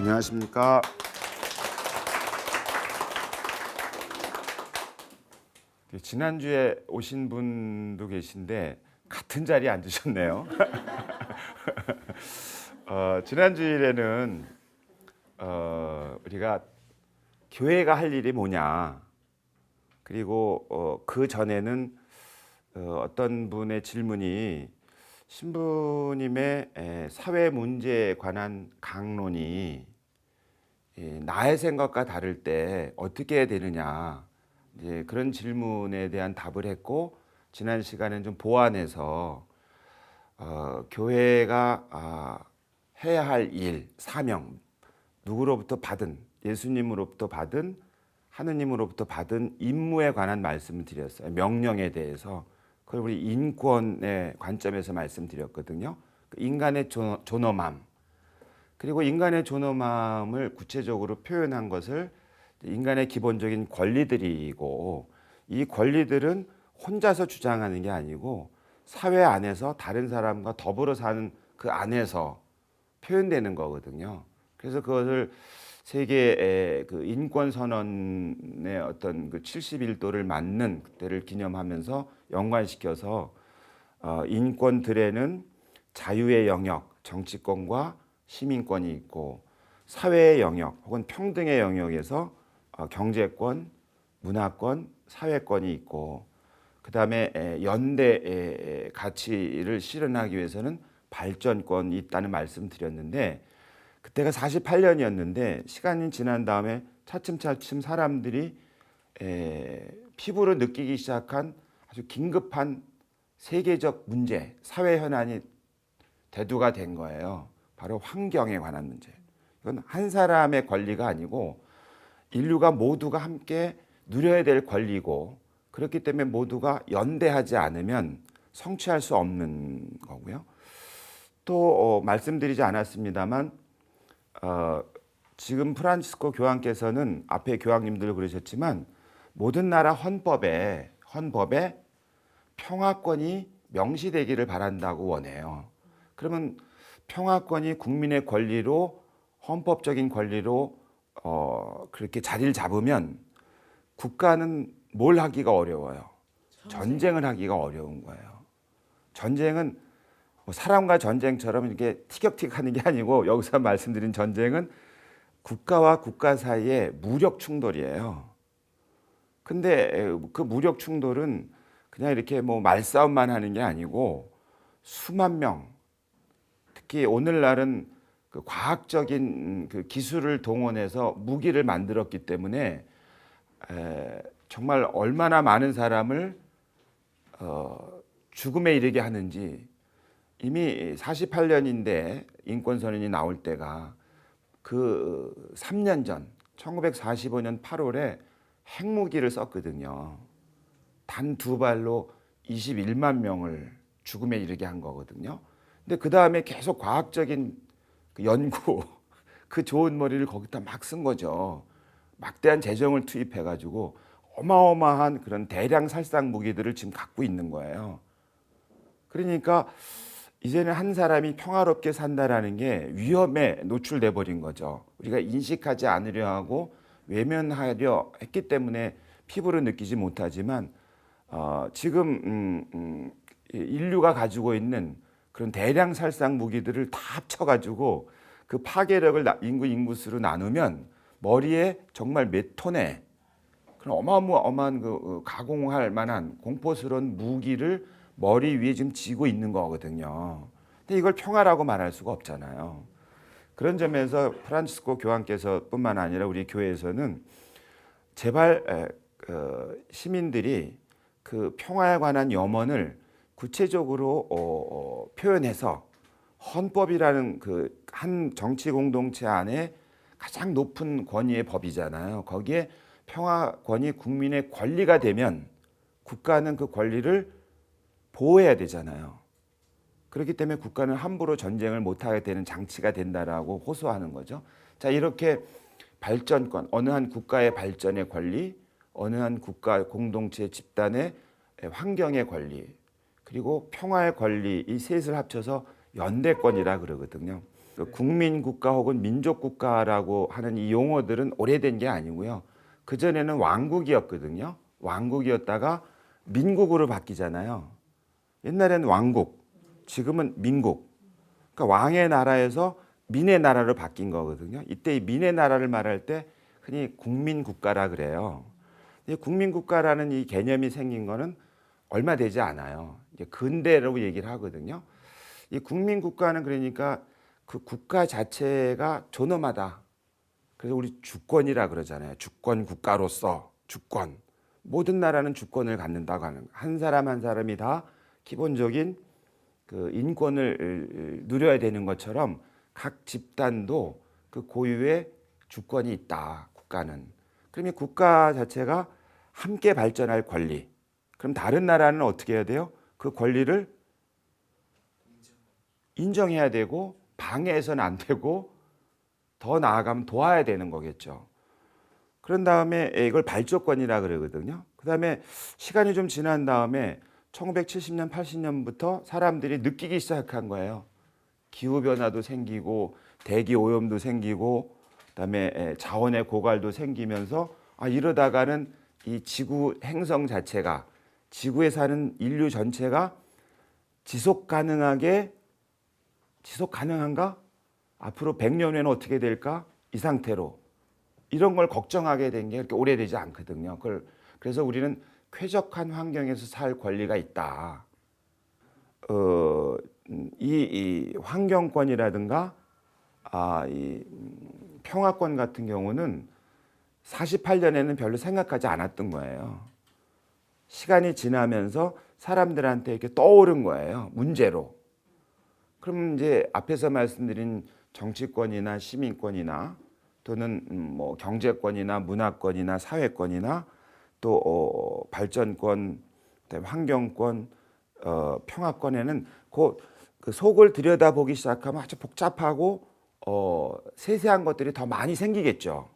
안녕하십니까. 지난주에 오신 분도 계신데 같은 자리에 앉으셨네요. 지난주일에는 우리가 교회가 할 일이 뭐냐, 그리고 그 전에는 어떤 분의 질문이 신부님의 사회 문제에 관한 강론이 나의 생각과 다를 때 어떻게 해야 되느냐, 이제 그런 질문에 대한 답을 했고, 지난 시간에는 좀 보완해서 교회가 해야 할 일, 사명, 누구로부터 받은, 예수님으로부터 받은, 하느님으로부터 받은 임무에 관한 말씀을 드렸어요. 명령에 대해서. 그걸 우리 인권의 관점에서 말씀드렸거든요. 인간의 존엄함, 그리고 인간의 존엄함을 구체적으로 표현한 것을 인간의 기본적인 권리들이고, 이 권리들은 혼자서 주장하는 게 아니고 사회 안에서 다른 사람과 더불어 사는 그 안에서 표현되는 거거든요. 그래서 그것을 세계 그 인권 선언의 어떤 그 71도를 맞는 그때를 기념하면서 연관시켜서 인권들에는 자유의 영역, 정치권과 시민권이 있고, 사회의 영역 혹은 평등의 영역에서 경제권, 문화권, 사회권이 있고, 그 다음에 연대의 가치를 실현하기 위해서는 발전권이 있다는 말씀 드렸는데, 그때가 48년이었는데 시간이 지난 다음에 차츰차츰 사람들이 피부로 느끼기 시작한 아주 긴급한 세계적 문제, 사회 현안이 대두가 된 거예요. 바로 환경에 관한 문제. 이건 한 사람의 권리가 아니고 인류가 모두가 함께 누려야 될 권리고, 그렇기 때문에 모두가 연대하지 않으면 성취할 수 없는 거고요. 또 말씀드리지 않았습니다만 지금 프란치스코 교황께서는 앞에 교황님들 그러셨지만 모든 나라 헌법에 평화권이 명시되기를 바란다고 원해요. 그러면 평화권이 국민의 권리로, 헌법적인 권리로 그렇게 자리를 잡으면 국가는 뭘 하기가 어려워요. 전쟁을 하기가 어려운 거예요. 전쟁은 뭐 사람과 전쟁처럼 이렇게 티격태격하는 게 아니고, 여기서 말씀드린 전쟁은 국가와 국가 사이의 무력 충돌이에요. 근데 그 무력 충돌은 그냥 이렇게 뭐 말싸움만 하는 게 아니고 수만 명, 특히 오늘날은 그 과학적인 그 기술을 동원해서 무기를 만들었기 때문에 정말 얼마나 많은 사람을 죽음에 이르게 하는지, 이미 48년인데 인권선언이 나올 때가 그 3년 전 1945년 8월에 핵무기를 썼거든요. 단 두 발로 21만 명을 죽음에 이르게 한 거거든요. 근데 그 다음에 계속 과학적인 그 연구, 그 좋은 머리를 거기다 막 쓴 거죠. 막대한 재정을 투입해가지고 어마어마한 그런 대량 살상 무기들을 지금 갖고 있는 거예요. 그러니까 이제는 한 사람이 평화롭게 산다라는 게 위험에 노출돼 버린 거죠. 우리가 인식하지 않으려 하고 외면하려 했기 때문에 피부로 느끼지 못하지만 지금 인류가 가지고 있는 그런 대량 살상 무기들을 다 합쳐가지고 그 파괴력을 인구수로 나누면 머리에 정말 몇 톤의 그런 어마어마한 그 가공할 만한 공포스러운 무기를 머리 위에 지금 쥐고 있는 거거든요. 근데 이걸 평화라고 말할 수가 없잖아요. 그런 점에서 프란치스코 교황께서 뿐만 아니라 우리 교회에서는 제발 시민들이 그 평화에 관한 염원을 구체적으로 표현해서, 헌법이라는 그 한 정치 공동체 안에 가장 높은 권위의 법이잖아요. 거기에 평화권이 국민의 권리가 되면 국가는 그 권리를 보호해야 되잖아요. 그렇기 때문에 국가는 함부로 전쟁을 못하게 되는 장치가 된다라고 호소하는 거죠. 자, 이렇게 발전권, 어느 한 국가의 발전의 권리, 어느 한 국가 공동체 집단의 환경의 권리, 그리고 평화의 권리, 이 셋을 합쳐서 연대권이라 그러거든요. 그 국민국가 혹은 민족국가라고 하는 이 용어들은 오래된 게 아니고요. 그전에는 왕국이었거든요. 왕국이었다가 민국으로 바뀌잖아요. 옛날에는 왕국, 지금은 민국. 그러니까 왕의 나라에서 민의 나라로 바뀐 거거든요. 이때 이 민의 나라를 말할 때 흔히 국민국가라 그래요. 이 국민국가라는 이 개념이 생긴 거는 얼마 되지 않아요. 이제 근대라고 얘기를 하거든요. 이 국민국가는 그러니까 그 국가 자체가 존엄하다. 그래서 우리 주권이라 그러잖아요. 주권 국가로서 주권. 모든 나라는 주권을 갖는다고 하는 한 사람 한 사람이 다 기본적인 그 인권을 누려야 되는 것처럼 각 집단도 그 고유의 주권이 있다. 국가는. 그러면 국가 자체가 함께 발전할 권리. 그럼 다른 나라는 어떻게 해야 돼요? 그 권리를 인정해야 되고 방해해서는 안 되고 더 나아가면 도와야 되는 거겠죠. 그런 다음에 이걸 발족권이라 그러거든요. 그 다음에 시간이 좀 지난 다음에 1970년, 80년부터 사람들이 느끼기 시작한 거예요. 기후변화도 생기고 대기 오염도 생기고 그다음에 자원의 고갈도 생기면서 이러다가는 이 지구 행성 자체가 지구에 사는 인류 전체가 지속 가능한가? 앞으로 100년 후에는 어떻게 될까? 이 상태로 이런 걸 걱정하게 된 게 그렇게 오래되지 않거든요. 그래서 우리는 쾌적한 환경에서 살 권리가 있다. 이 환경권이라든가 이 평화권 같은 경우는 48년에는 별로 생각하지 않았던 거예요. 시간이 지나면서 사람들한테 이렇게 떠오른 거예요. 문제로. 그럼 이제 앞에서 말씀드린 정치권이나 시민권이나 또는 뭐 경제권이나 문화권이나 사회권이나 또 발전권, 환경권, 평화권에는 그 속을 들여다보기 시작하면 아주 복잡하고 세세한 것들이 더 많이 생기겠죠.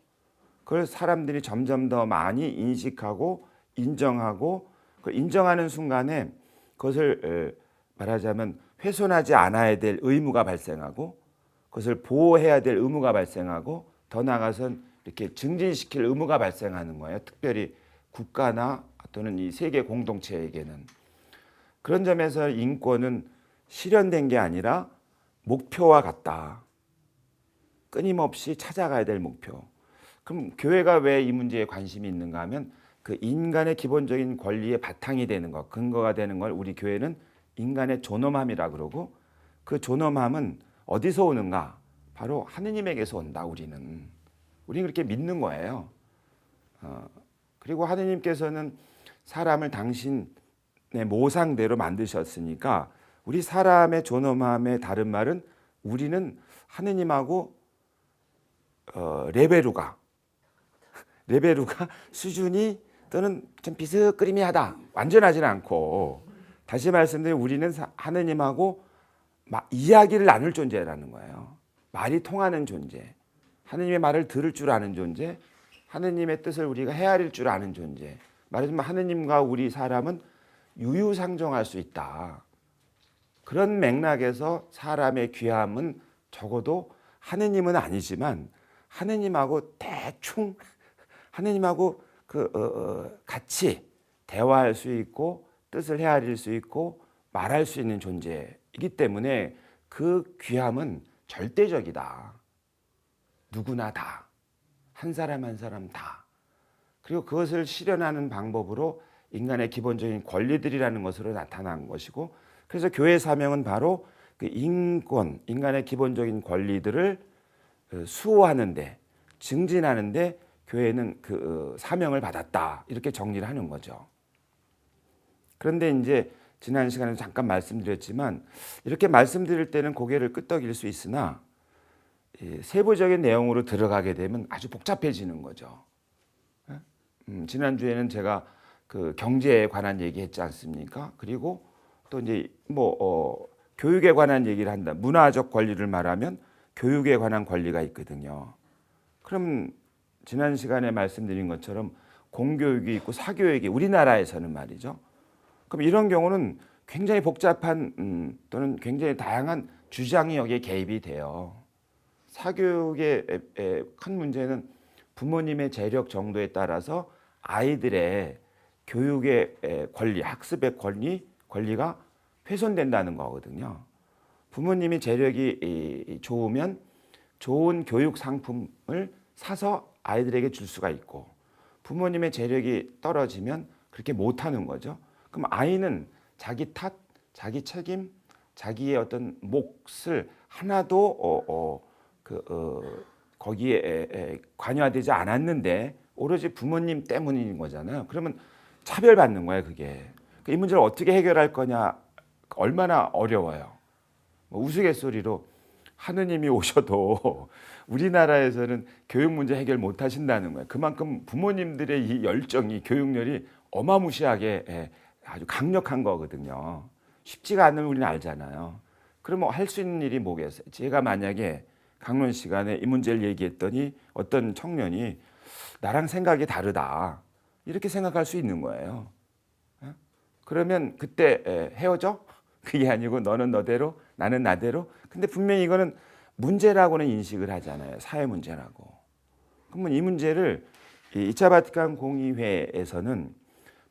그걸 사람들이 점점 더 많이 인식하고 인정하고 그 인정하는 순간에 그것을 말하자면 훼손하지 않아야 될 의무가 발생하고 그것을 보호해야 될 의무가 발생하고 더 나아가선 이렇게 증진시킬 의무가 발생하는 거예요. 특별히 국가나 또는 이 세계 공동체에게는. 그런 점에서 인권은 실현된 게 아니라 목표와 같다. 끊임없이 찾아가야 될 목표. 그럼 교회가 왜 이 문제에 관심이 있는가 하면 그 인간의 기본적인 권리의 바탕이 되는 것, 근거가 되는 걸 우리 교회는 인간의 존엄함이라 그러고 그 존엄함은 어디서 오는가? 바로 하느님에게서 온다. 우리는 그렇게 믿는 거예요. 그리고 하느님께서는 사람을 당신의 모상대로 만드셨으니까 우리 사람의 존엄함의 다른 말은 우리는 하느님하고 레베루가 수준이 또는 좀 비슷그림이하다. 완전하지는 않고 다시 말씀드리면 우리는 하느님하고 이야기를 나눌 존재라는 거예요. 말이 통하는 존재. 하느님의 말을 들을 줄 아는 존재. 하느님의 뜻을 우리가 헤아릴 줄 아는 존재. 말하자면 하느님과 우리 사람은 유유상종할 수 있다. 그런 맥락에서 사람의 귀함은 적어도 하느님은 아니지만 하느님하고 대충 하느님하고 같이 대화할 수 있고 뜻을 헤아릴 수 있고 말할 수 있는 존재이기 때문에 그 귀함은 절대적이다. 누구나 다. 한 사람 한 사람 다. 그리고 그것을 실현하는 방법으로 인간의 기본적인 권리들이라는 것으로 나타난 것이고 그래서 교회 사명은 바로 그 인간의 기본적인 권리들을 수호하는데 증진하는데 교회는 그 사명을 받았다. 이렇게 정리를 하는 거죠. 그런데 이제 지난 시간에 잠깐 말씀드렸지만 이렇게 말씀드릴 때는 고개를 끄덕일 수 있으나 세부적인 내용으로 들어가게 되면 아주 복잡해지는 거죠. 지난주에는 제가 그 경제에 관한 얘기했지 않습니까? 그리고 또 이제 교육에 관한 얘기를 한다. 문화적 권리를 말하면 교육에 관한 권리가 있거든요. 그럼 지난 시간에 말씀드린 것처럼 공교육이 있고 사교육이 우리나라에서는 말이죠. 그럼 이런 경우는 굉장히 복잡한 또는 굉장히 다양한 주장이 여기에 개입이 돼요. 사교육의 큰 문제는 부모님의 재력 정도에 따라서 아이들의 교육의 권리, 학습의 권리가 훼손된다는 거거든요. 부모님이 재력이 좋으면 좋은 교육 상품을 사서 아이들에게 줄 수가 있고, 부모님의 재력이 떨어지면 그렇게 못하는 거죠. 그럼 아이는 자기 탓, 자기 책임, 자기의 어떤 몫을 하나도 거기에 관여되지 않았는데 오로지 부모님 때문인 거잖아요. 그러면 차별받는 거예요, 그게. 이 문제를 어떻게 해결할 거냐, 얼마나 어려워요. 우스갯소리로 하느님이 오셔도 우리나라에서는 교육 문제 해결 못 하신다는 거예요. 그만큼 부모님들의 이 열정이, 교육열이 어마무시하게 아주 강력한 거거든요. 쉽지가 않으면 우리는 알잖아요. 그러면 할 수 있는 일이 뭐겠어요? 제가 만약에 강론 시간에 이 문제를 얘기했더니 어떤 청년이 나랑 생각이 다르다, 이렇게 생각할 수 있는 거예요. 그러면 그때 헤어져? 그게 아니고 너는 너대로 나는 나대로. 근데 분명히 이거는 문제라고는 인식을 하잖아요. 사회 문제라고. 그러면 이 문제를 2차 바티칸 공의회에서는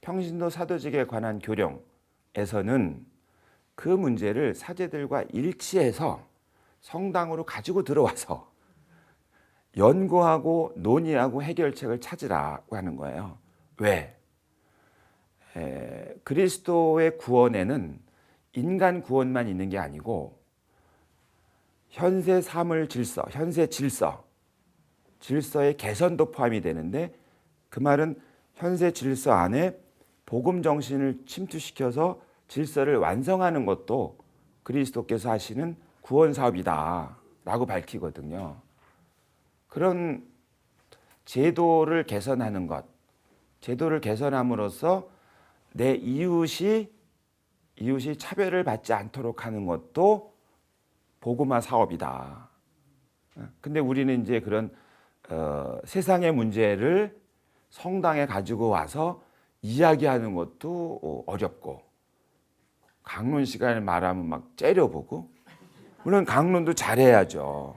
평신도 사도직에 관한 교령에서는 그 문제를 사제들과 일치해서 성당으로 가지고 들어와서 연구하고 논의하고 해결책을 찾으라고 하는 거예요. 왜? 그리스도의 구원에는 인간 구원만 있는 게 아니고 현세 사물 질서, 현세 질서의 개선도 포함이 되는데, 그 말은 현세 질서 안에 복음 정신을 침투시켜서 질서를 완성하는 것도 그리스도께서 하시는 구원 사업이다라고 밝히거든요. 그런 제도를 개선하는 것, 제도를 개선함으로써 내 이웃이 차별을 받지 않도록 하는 것도 복음화 사업이다. 근데 우리는 이제 그런 세상의 문제를 성당에 가지고 와서 이야기하는 것도 어렵고, 강론 시간에 말하면 막 째려보고, 물론 강론도 잘해야죠.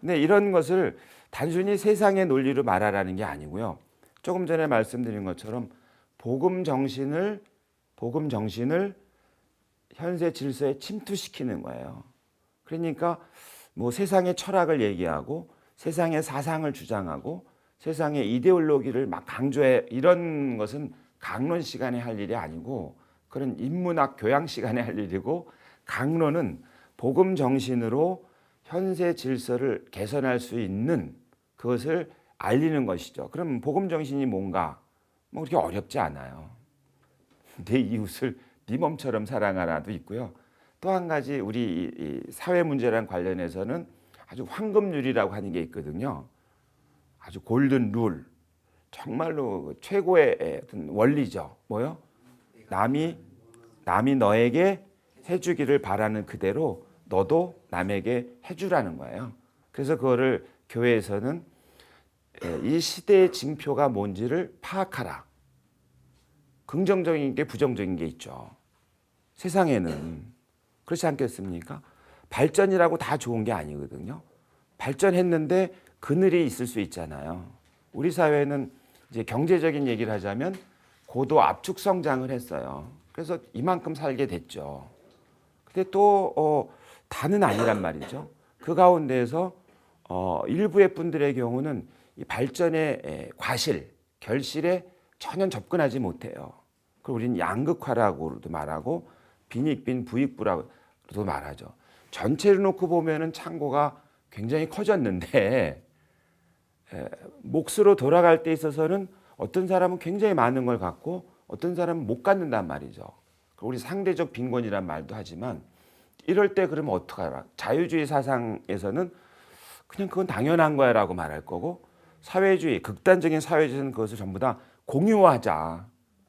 근데 이런 것을 단순히 세상의 논리로 말하라는 게 아니고요. 조금 전에 말씀드린 것처럼 복음 정신을 현세 질서에 침투시키는 거예요. 그러니까 뭐 세상의 철학을 얘기하고 세상의 사상을 주장하고 세상의 이데올로기를 막 강조해, 이런 것은 강론 시간에 할 일이 아니고 그런 인문학 교양 시간에 할 일이고, 강론은 복음 정신으로 현세 질서를 개선할 수 있는 그것을 알리는 것이죠. 그럼 복음 정신이 뭔가 뭐 그렇게 어렵지 않아요. 내 이웃을 네 몸처럼 사랑하라도 있고요. 또 한 가지 우리 이 사회 문제랑 관련해서는 아주 황금률이라고 하는 게 있거든요. 아주 골든 룰, 정말로 최고의 어떤 원리죠. 뭐요? 남이 너에게 해주기를 바라는 그대로 너도 남에게 해주라는 거예요. 그래서 그거를 교회에서는 이 시대의 징표가 뭔지를 파악하라. 긍정적인 게 부정적인 게 있죠. 세상에는 그렇지 않겠습니까? 발전이라고 다 좋은 게 아니거든요. 발전했는데 그늘이 있을 수 있잖아요. 우리 사회는 이제 경제적인 얘기를 하자면 고도 압축 성장을 했어요. 그래서 이만큼 살게 됐죠. 근데 또 다는 아니란 말이죠. 그 가운데에서 일부의 분들의 경우는 이 발전의 결실에 전혀 접근하지 못해요. 그걸 우리는 양극화라고도 말하고 빈익빈 부익부라고도 말하죠. 전체를 놓고 보면은 창고가 굉장히 커졌는데 몫으로 돌아갈 때 있어서는 어떤 사람은 굉장히 많은 걸 갖고 어떤 사람은 못 갖는단 말이죠. 우리 상대적 빈곤이란 말도 하지만 이럴 때 그러면 어떡하라. 자유주의 사상에서는 그냥 그건 당연한 거야 라고 말할 거고, 극단적인 사회주의는 그것을 전부 다 공유하자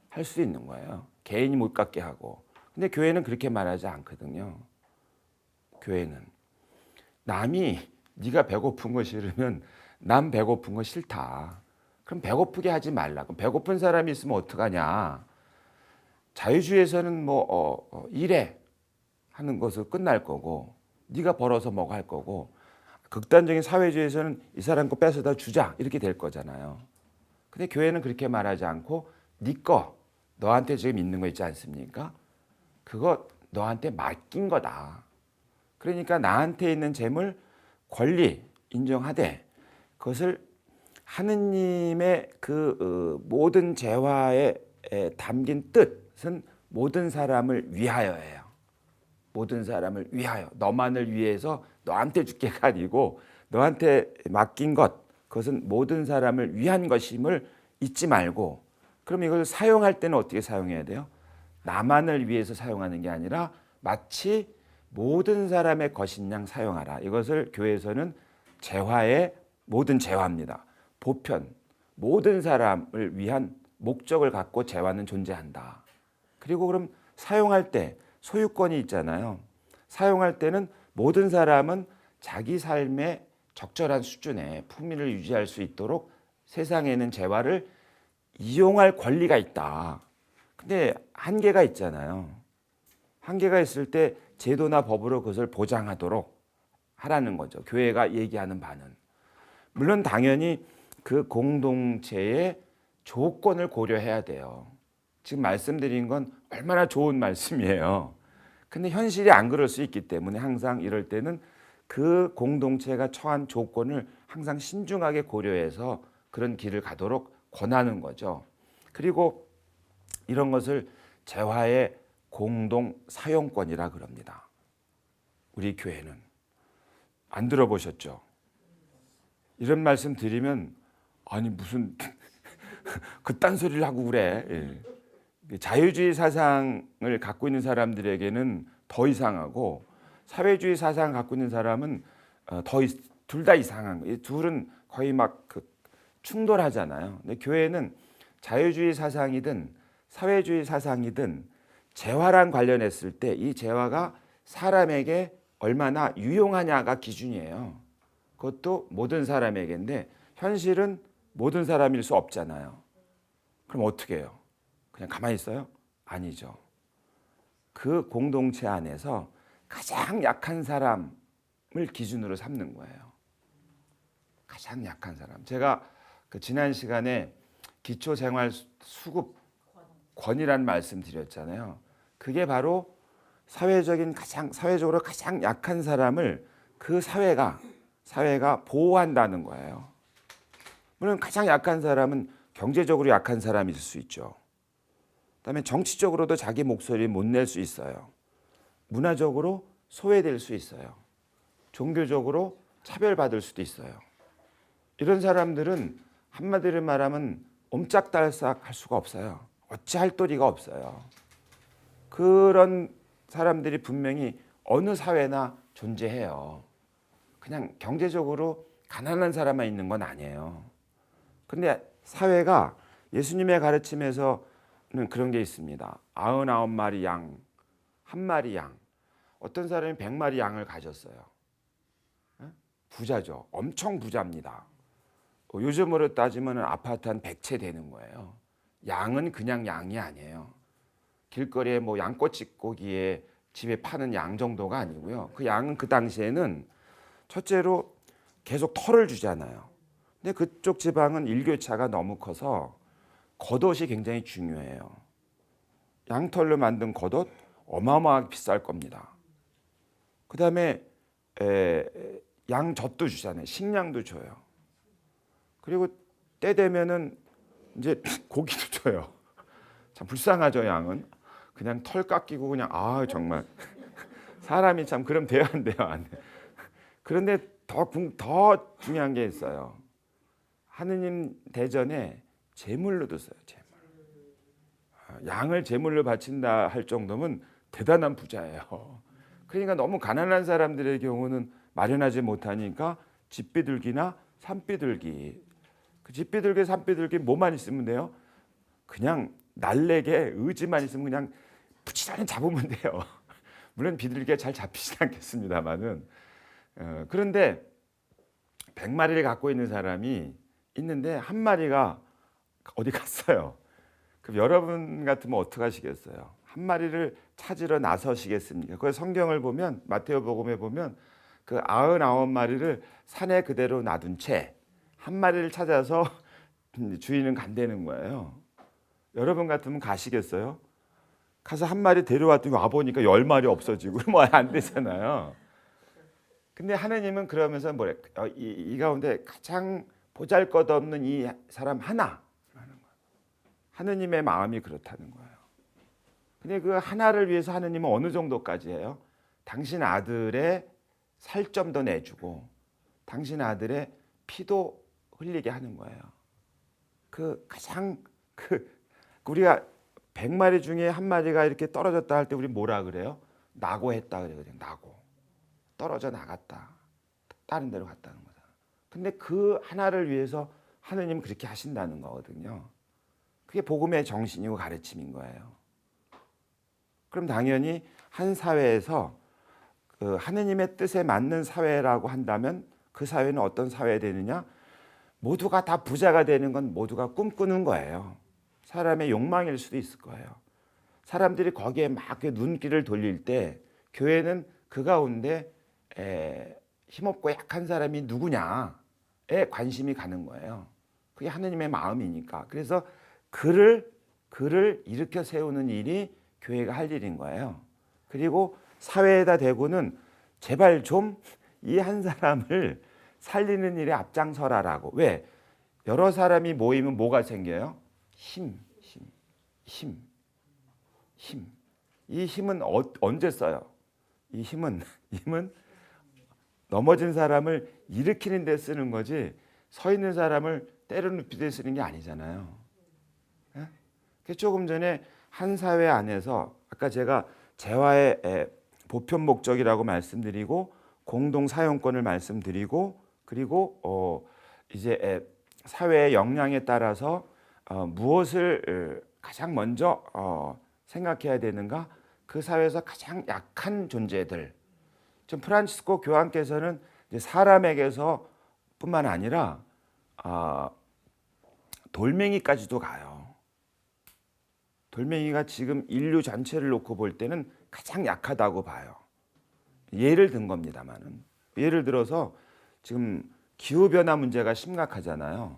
할 수 있는 거예요. 개인이 못 갖게 하고. 근데 교회는 그렇게 말하지 않거든요. 교회는 남이 네가 배고픈 거 싫으면 남 배고픈 거 싫다. 그럼 배고프게 하지 말라. 그럼 배고픈 사람이 있으면 어떡하냐. 자유주의에서는 일해 하는 것을 끝날 거고 네가 벌어서 먹어 할 거고, 극단적인 사회주의에서는 이 사람 거 뺏어다 주자 이렇게 될 거잖아요. 근데 교회는 그렇게 말하지 않고 네 거 너한테 지금 있는 거 있지 않습니까? 그거 너한테 맡긴 거다. 그러니까 나한테 있는 재물, 권리 인정하되 그것을 하느님의 그 모든 재화에 담긴 뜻은 모든 사람을 위하여예요. 모든 사람을 위하여. 너만을 위해서 너한테 줄게가 아니고 너한테 맡긴 것, 그것은 모든 사람을 위한 것임을 잊지 말고, 그럼 이걸 사용할 때는 어떻게 사용해야 돼요? 나만을 위해서 사용하는 게 아니라 마치 모든 사람의 것인 양 사용하라. 이것을 교회에서는 재화의 모든 재화입니다. 보편, 모든 사람을 위한 목적을 갖고 재화는 존재한다. 그리고 그럼 사용할 때 소유권이 있잖아요. 사용할 때는 모든 사람은 자기 삶의 적절한 수준의 품위를 유지할 수 있도록 세상에는 재화를 이용할 권리가 있다. 근데 한계가 있잖아요. 한계가 있을 때 제도나 법으로 그것을 보장하도록 하라는 거죠. 교회가 얘기하는 바는. 물론 당연히 그 공동체의 조건을 고려해야 돼요. 지금 말씀드린 건 얼마나 좋은 말씀이에요. 근데 현실이 안 그럴 수 있기 때문에 항상 이럴 때는 그 공동체가 처한 조건을 항상 신중하게 고려해서 그런 길을 가도록 권하는 거죠. 그리고 이런 것을 재화의 공동 사용권이라 그럽니다. 우리 교회는 안 들어보셨죠? 이런 말씀 드리면 아니 무슨 그딴 소리를 하고 그래. 자유주의 사상을 갖고 있는 사람들에게는 더 이상하고 사회주의 사상을 갖고 있는 사람은 둘 다 이상한 거예요. 이 둘은 거의 막 충돌하잖아요. 근데 교회는 자유주의 사상이든 사회주의 사상이든 재화랑 관련했을 때 이 재화가 사람에게 얼마나 유용하냐가 기준이에요. 그것도 모든 사람에게인데 현실은 모든 사람일 수 없잖아요. 그럼 어떻게 해요? 그냥 가만히 있어요? 아니죠. 그 공동체 안에서 가장 약한 사람을 기준으로 삼는 거예요. 가장 약한 사람. 제가 그 지난 시간에 기초생활수급권이라는 말씀 드렸잖아요. 그게 바로 사회적으로 가장 약한 사람을 그 사회가 보호한다는 거예요. 물론 가장 약한 사람은 경제적으로 약한 사람일 수 있죠. 그다음에 정치적으로도 자기 목소리 못 낼 수 있어요. 문화적으로 소외될 수 있어요. 종교적으로 차별받을 수도 있어요. 이런 사람들은 한마디로 말하면 옴짝달싹 할 수가 없어요. 어찌할 도리가 없어요. 그런 사람들이 분명히 어느 사회나 존재해요. 그냥 경제적으로 가난한 사람만 있는 건 아니에요. 근데 사회가 예수님의 가르침에서는 그런 게 있습니다. 99마리 양, 1마리 양. 어떤 사람이 100마리 양을 가졌어요. 부자죠. 엄청 부자입니다. 요즘으로 따지면 아파트 한 100채 되는 거예요. 양은 그냥 양이 아니에요. 길거리에 뭐 양꼬치고기에 집에 파는 양 정도가 아니고요. 그 양은 그 당시에는 첫째로 계속 털을 주잖아요. 근데 그쪽 지방은 일교차가 너무 커서 겉옷이 굉장히 중요해요. 양털로 만든 겉옷 어마어마하게 비쌀 겁니다. 그다음에 양젖도 주잖아요. 식량도 줘요. 그리고 때 되면은 이제 고기도 줘요. 참 불쌍하죠, 양은. 그냥 털 깎이고 그냥 정말 사람이 참 그럼 돼야 안 돼요, 안 돼. 그런데 더 중요한 게 있어요. 하느님 대전에 제물로도 써요. 제물. 양을 제물로 바친다 할 정도면 대단한 부자예요. 그러니까 너무 가난한 사람들의 경우는 마련하지 못하니까 집비둘기나 산비둘기. 그 집비둘기, 산비둘기 뭐만 있으면 돼요? 그냥 날래게 의지만 있으면 그냥 부지런히 잡으면 돼요. 물론 비둘기가 잘 잡히진 않겠습니다만은. 그런데 100마리를 갖고 있는 사람이 있는데 1마리가 어디 갔어요. 그럼 여러분 같으면 어떻게 하시겠어요? 1마리를 찾으러 나서시겠습니까? 그 성경을 보면 마태복음에 보면 그 99마리를 산에 그대로 놔둔 채 한 마리를 찾아서 주인은 간다는 거예요. 여러분 같으면 가시겠어요? 가서 한 마리 데려왔더니 와보니까 10마리 없어지고 뭐 안 되잖아요. 근데 하느님은 그러면서 뭐래? 이 가운데 가장 보잘것없는 이 사람 하나. 하느님의 마음이 그렇다는 거예요. 근데 그 하나를 위해서 하느님은 어느 정도까지 해요? 당신 아들의 살점도 내주고 당신 아들의 피도 흘리게 하는 거예요. 그 가장 우리가 100마리 중에 한 마리가 이렇게 떨어졌다 할 때 우리 뭐라 그래요? 낙오했다 그러거든요. 낙오. 떨어져 나갔다. 다른 데로 갔다는 거잖아. 근데 그 하나를 위해서 하느님 그렇게 하신다는 거거든요. 그게 복음의 정신이고 가르침인 거예요. 그럼 당연히 한 사회에서 그 하느님의 뜻에 맞는 사회라고 한다면 그 사회는 어떤 사회가 되느냐? 모두가 다 부자가 되는 건 모두가 꿈꾸는 거예요. 사람의 욕망일 수도 있을 거예요. 사람들이 거기에 막 눈길을 돌릴 때 교회는 그 가운데 힘없고 약한 사람이 누구냐에 관심이 가는 거예요. 그게 하느님의 마음이니까. 그래서 그를 일으켜 세우는 일이 교회가 할 일인 거예요. 그리고 사회에다 대고는 제발 좀 이 한 사람을 살리는 일에 앞장서라라고. 왜? 여러 사람이 모이면 뭐가 생겨요? 힘. 이 힘은 언제 써요? 이 힘은 넘어진 사람을 일으키는 데 쓰는 거지 서 있는 사람을 때려눕히는 데 쓰는 게 아니잖아요. 예? 조금 전에 한 사회 안에서 아까 제가 재화의 보편 목적이라고 말씀드리고 공동 사용권을 말씀드리고 그리고 이제 사회의 역량에 따라서 무엇을 가장 먼저 생각해야 되는가? 그 사회에서 가장 약한 존재들. 지금 프란치스코 교황께서는 이제 사람에게서 뿐만 아니라 돌멩이까지도 가요. 돌멩이가 지금 인류 전체를 놓고 볼 때는 가장 약하다고 봐요. 예를 든 겁니다만은. 예를 들어서 지금 기후변화 문제가 심각하잖아요.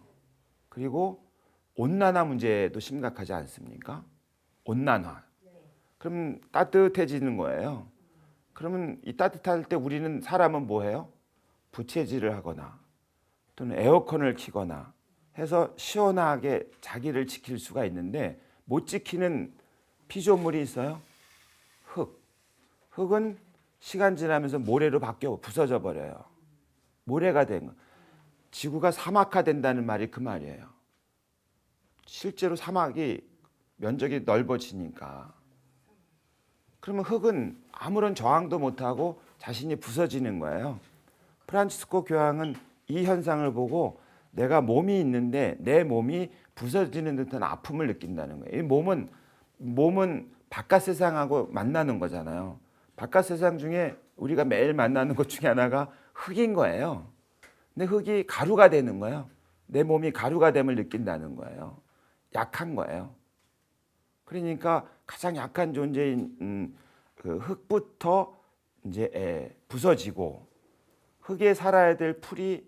그리고 온난화 문제도 심각하지 않습니까? 온난화. 그럼 따뜻해지는 거예요. 그러면 이 따뜻할 때 우리는 사람은 뭐 해요? 부채질을 하거나 또는 에어컨을 켜거나 해서 시원하게 자기를 지킬 수가 있는데 못 지키는 피조물이 있어요? 흙은 시간 지나면서 모래로 바뀌어 부서져 버려요. 모래가 된 거. 지구가 사막화된다는 말이 그 말이에요. 실제로 사막이 면적이 넓어지니까. 그러면 흙은 아무런 저항도 못하고 자신이 부서지는 거예요. 프란치스코 교황은 이 현상을 보고 내가 몸이 있는데 내 몸이 부서지는 듯한 아픔을 느낀다는 거예요. 이 몸은 바깥 세상하고 만나는 거잖아요. 바깥 세상 중에 우리가 매일 만나는 것 중에 하나가 흙인 거예요. 근데 흙이 가루가 되는 거예요. 내 몸이 가루가 됨을 느낀다는 거예요. 약한 거예요. 그러니까 가장 약한 존재인 그 흙부터 이제 부서지고 흙에 살아야 될 풀이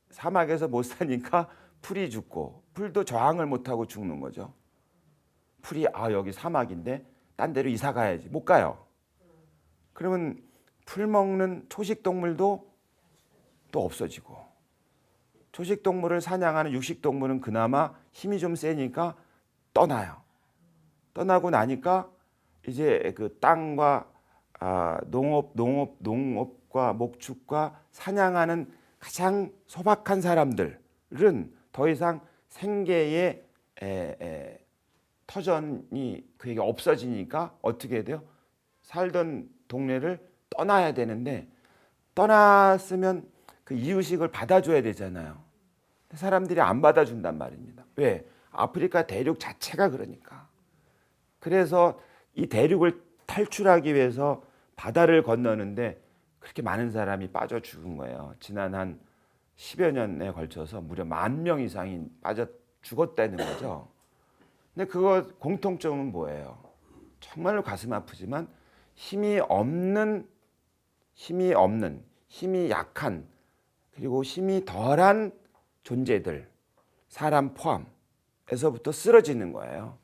사막에서 못 사니까 풀이 죽고 풀도 저항을 못하고 죽는 거죠. 풀이 여기 사막인데 딴 데로 이사 가야지. 못 가요. 그러면 풀 먹는 초식 동물도 또 없어지고 초식 동물을 사냥하는 육식 동물은 그나마 힘이 좀 세니까 떠나요. 떠나고 나니까 이제 그 땅과 농업과 목축과 사냥하는 가장 소박한 사람들은 더 이상 생계의 터전이 그게 없어지니까 어떻게 돼요? 살던 동네를 떠나야 되는데 떠났으면 그 이유식을 받아줘야 되잖아요. 사람들이 안 받아준단 말입니다. 왜? 아프리카 대륙 자체가 그러니까. 그래서 이 대륙을 탈출하기 위해서 바다를 건너는데 그렇게 많은 사람이 빠져 죽은 거예요. 지난 한 10여 년에 걸쳐서 무려 10,000명 이상이 빠져 죽었다는 거죠. 근데 그거 공통점은 뭐예요? 정말로 가슴 아프지만 힘이 없는 힘이 없는, 힘이 약한, 그리고 힘이 덜한 존재들, 사람 포함에서부터 쓰러지는 거예요.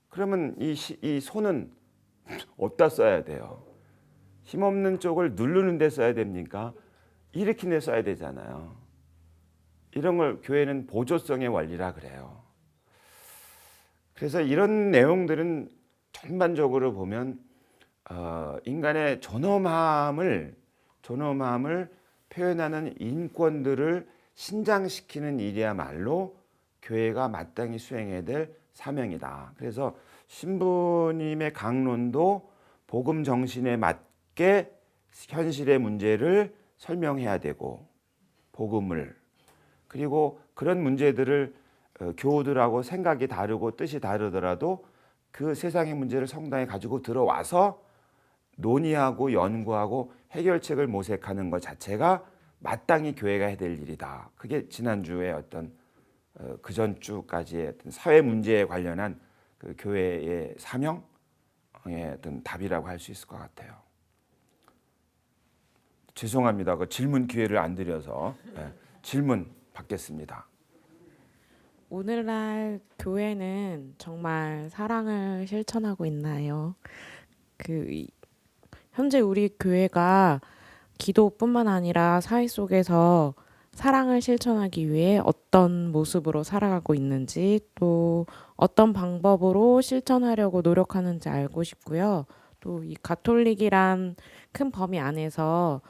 그러면 이 손은 어디다 써야 돼요? 힘없는 쪽을 누르는 데 써야 됩니까? 일으키는 데 써야 되잖아요. 이런 걸 교회는 보조성의 원리라 그래요. 그래서 이런 내용들은 전반적으로 보면 인간의 존엄함을 표현하는 인권들을 신장시키는 일이야말로 교회가 마땅히 수행해야 될 사명이다. 그래서 신부님의 강론도 복음 정신에 맞게 현실의 문제를 설명해야 되고, 복음을, 그리고 그런 문제들을 교우들하고 생각이 다르고 뜻이 다르더라도 그 세상의 문제를 성당에 가지고 들어와서 논의하고 연구하고 해결책을 모색하는 것 자체가 마땅히 교회가 해야 될 일이다. 그게 지난주에 어떤 그 전주까지의 어떤 사회 문제에 관련한 그 교회의 사명의 어떤 답이라고 할 수 있을 것 같아요. 죄송합니다. 그 질문 기회를 안 드려서 질문 받겠습니다. 오늘날 교회는 정말 사랑을 실천하고 있나요? 현재 우리 교회가 기도뿐만 아니라 사회 속에서 사랑을 실천하기 위해 어떤 모습으로 살아가고 있는지, 또 어떤 방법으로 실천하려고 노력하는지 알고 싶고요. 또 이 가톨릭이란 큰 범위 안에서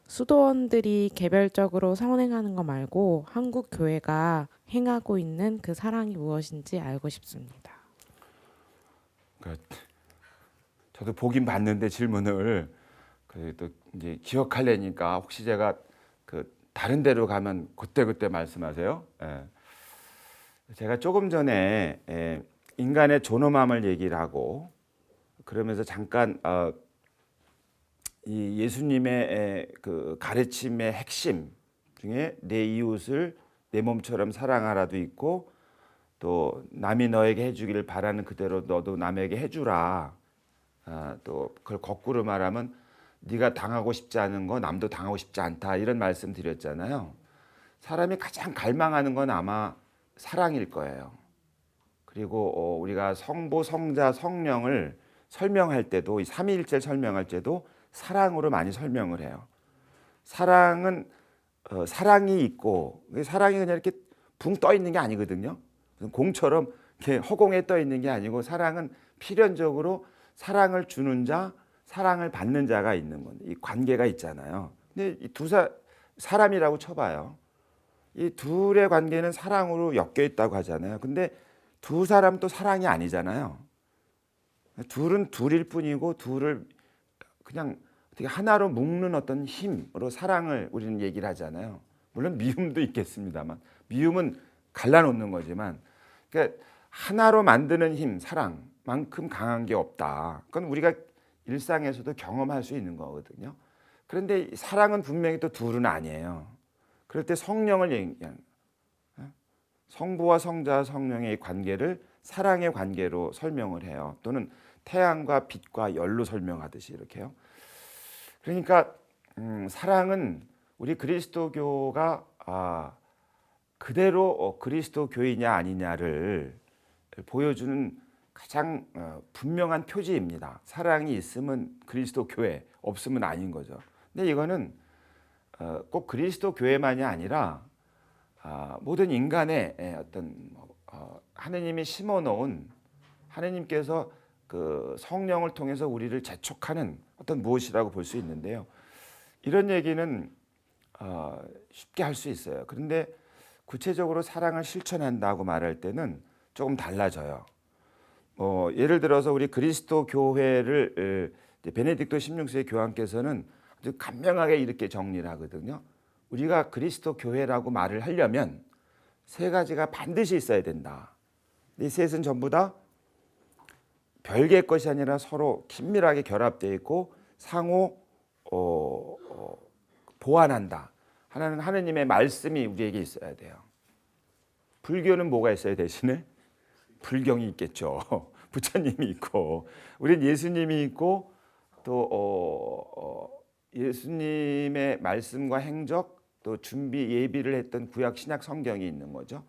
수도원들이 개별적으로 선행하는 거 말고 한국 교회가 행하고 있는 그 사랑이 무엇인지 알고 싶습니다. 저도 보긴 봤는데 질문을 또 이제 기억하려니까 혹시 제가 그 다른 데로 가면 그때 말씀하세요. 제가 조금 전에 인간의 존엄함을 얘기를 하고 그러면서 잠깐 이 예수님의 그 가르침의 핵심 중에 내 이웃을 내 몸처럼 사랑하라도 있고, 또 남이 너에게 해주기를 바라는 그대로 너도 남에게 해주라. 또 그걸 거꾸로 말하면 네가 당하고 싶지 않은 거 남도 당하고 싶지 않다, 이런 말씀 드렸잖아요. 사람이 가장 갈망하는 건 아마 사랑일 거예요. 그리고 우리가 성부, 성자, 성령을 설명할 때도, 이 삼위일체를 설명할 때도 사랑으로 많이 설명을 해요. 사랑은 사랑이 있고, 사랑이 그냥 이렇게 붕 떠 있는 게 아니거든요. 공처럼 이렇게 허공에 떠 있는 게 아니고, 사랑은 필연적으로 사랑을 주는 자, 사랑을 받는 자가 있는 건데, 이 관계가 있잖아요. 근데 이 사람이라고 쳐봐요. 이 둘의 관계는 사랑으로 엮여 있다고 하잖아요. 근데 두 사람 또 사랑이 아니잖아요. 둘은 둘일 뿐이고, 둘을 그냥 어떻게 하나로 묶는 어떤 힘으로 사랑을 우리는 얘기를 하잖아요. 물론 미움도 있겠습니다만, 미움은 갈라놓는 거지만, 그러니까 하나로 만드는 힘, 사랑만큼 강한 게 없다. 그건 우리가 일상에서도 경험할 수 있는 거거든요. 그런데 사랑은 분명히 또 둘은 아니에요. 그럴 때 성령을 얘기하는, 성부와 성자와 성령의 관계를 사랑의 관계로 설명을 해요. 또는 태양과 빛과 열로 설명하듯이 이렇게요. 그러니까 사랑은 우리 그리스도교가 그대로 그리스도 교이냐 아니냐를 보여주는 가장 분명한 표지입니다. 사랑이 있으면 그리스도 교회, 없으면 아닌 거죠. 근데 이거는 꼭 그리스도 교회만이 아니라 모든 인간의 어떤 하느님이 심어놓은, 하느님께서 그 성령을 통해서 우리를 재촉하는 어떤 무엇이라고 볼 수 있는데요. 이런 얘기는 쉽게 할 수 있어요. 그런데 구체적으로 사랑을 실천한다고 말할 때는 조금 달라져요. 예를 들어서 우리 그리스도 교회를 베네딕토 16세 교황께서는 아주 간명하게 이렇게 정리를 하거든요. 우리가 그리스도 교회라고 말을 하려면 세 가지가 반드시 있어야 된다. 이 셋은 전부 다 별개의 것이 아니라 서로 긴밀하게 결합되어 있고 상호 보완한다. 하나는 하느님의 말씀이 우리에게 있어야 돼요. 불교는 뭐가 있어야 대신에? 불경이 있겠죠. 부처님이 있고, 우린 예수님이 있고, 또 예수님의 말씀과 행적, 또 준비 예비를 했던 구약 신약 성경이 있는 거죠.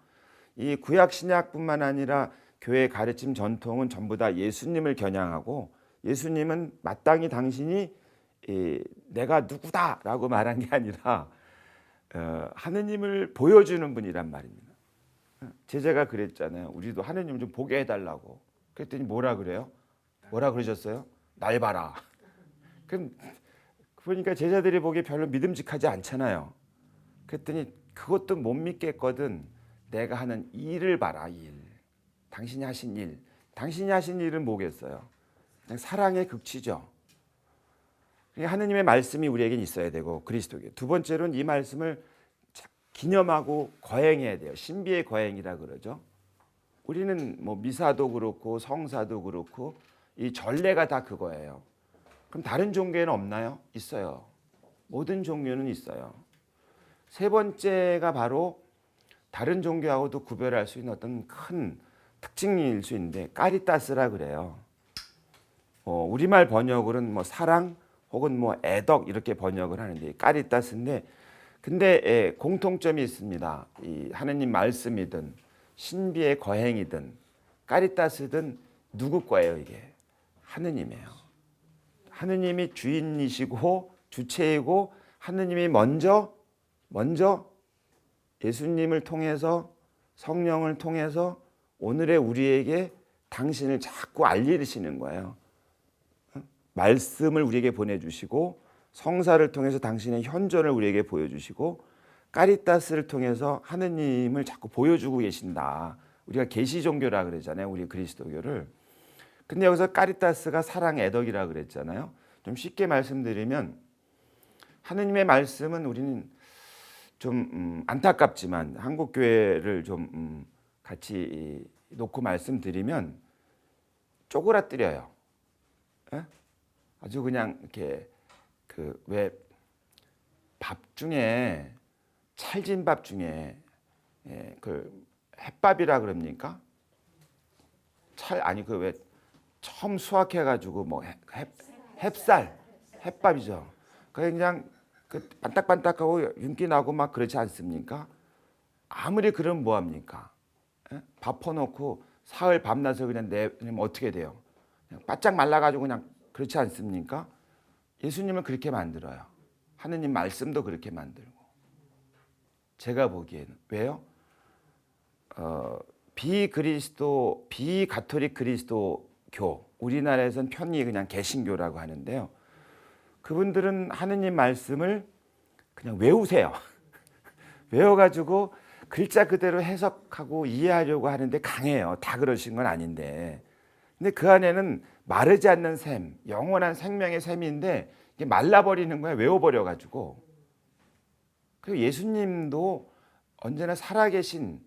이 구약 신약뿐만 아니라 교회 가르침 전통은 전부 다 예수님을 겨냥하고, 예수님은 마땅히 당신이 내가 누구다라고 말한 게 아니라 하느님을 보여주는 분이란 말입니다. 제자가 그랬잖아요. 우리도 하느님 좀 보게 해달라고. 그랬더니 뭐라 그래요? 뭐라 그러셨어요? 날 봐라. 그럼 그러니까 제자들이 보기에 별로 믿음직하지 않잖아요. 그랬더니 그것도 못 믿겠거든. 내가 하는 일을 봐라. 일. 당신이 하신 일. 당신이 하신 일은 뭐겠어요? 그냥 사랑의 극치죠. 하느님의 말씀이 우리에겐 있어야 되고, 그리스도에게. 두 번째로는 이 말씀을 기념하고 거행해야 돼요. 신비의 거행이라 그러죠. 우리는 뭐 미사도 그렇고 성사도 그렇고 이 전례가 다 그거예요. 그럼 다른 종교에는 없나요? 있어요. 모든 종교는 있어요. 세 번째가 바로 다른 종교하고도 구별할 수 있는 어떤 큰 특징일 수 있는데, 까리타스라 그래요. 우리말 번역으로는 뭐 사랑 혹은 뭐 애덕 이렇게 번역을 하는데, 까리타스인데, 근데 공통점이 있습니다. 이 하느님 말씀이든 신비의 거행이든 까리타스든 누구 거예요? 이게 하느님이에요. 하느님이 주인이시고 주체이고, 하느님이 먼저 예수님을 통해서, 성령을 통해서 오늘의 우리에게 당신을 자꾸 알리시는 거예요. 말씀을 우리에게 보내주시고, 성사를 통해서 당신의 현존을 우리에게 보여주시고, 까리타스를 통해서 하느님을 자꾸 보여주고 계신다. 우리가 계시 종교라 그러잖아요. 우리 그리스도교를. 근데 여기서 까리타스가 사랑 애덕이라 그랬잖아요. 좀 쉽게 말씀드리면, 하느님의 말씀은 우리는 좀 안타깝지만 한국 교회를 좀 같이 놓고 말씀드리면 쪼그라뜨려요. 에? 아주 그냥 이렇게 그 왜 밥 중에, 찰진 밥 중에 그 햇밥이라 그럽니까? 그 왜 처음 수확해 가지고 뭐 햅쌀, 햇밥이죠. 그냥 그 반딱반딱하고 윤기 나고 막 그렇지 않습니까? 아무리 그러면 뭐 합니까? 밥 퍼놓고 사흘 밤낮을 그냥 내면 어떻게 돼요? 그냥 바짝 말라가지고 그냥, 그렇지 않습니까? 예수님을 그렇게 만들어요. 하느님 말씀도 그렇게 만들고. 제가 보기에는 왜요? 비가톨릭 그리스도교, 우리나라에서는 편히 그냥 개신교라고 하는데요. 그분들은 하느님 말씀을 그냥 외우세요. 외워가지고 글자 그대로 해석하고 이해하려고 하는데 강해요. 다 그러신 건 아닌데. 근데 그 안에는 마르지 않는 샘, 영원한 생명의 샘인데 이게 말라버리는 거야. 외워버려가지고. 그리고 예수님도 언제나 살아계신,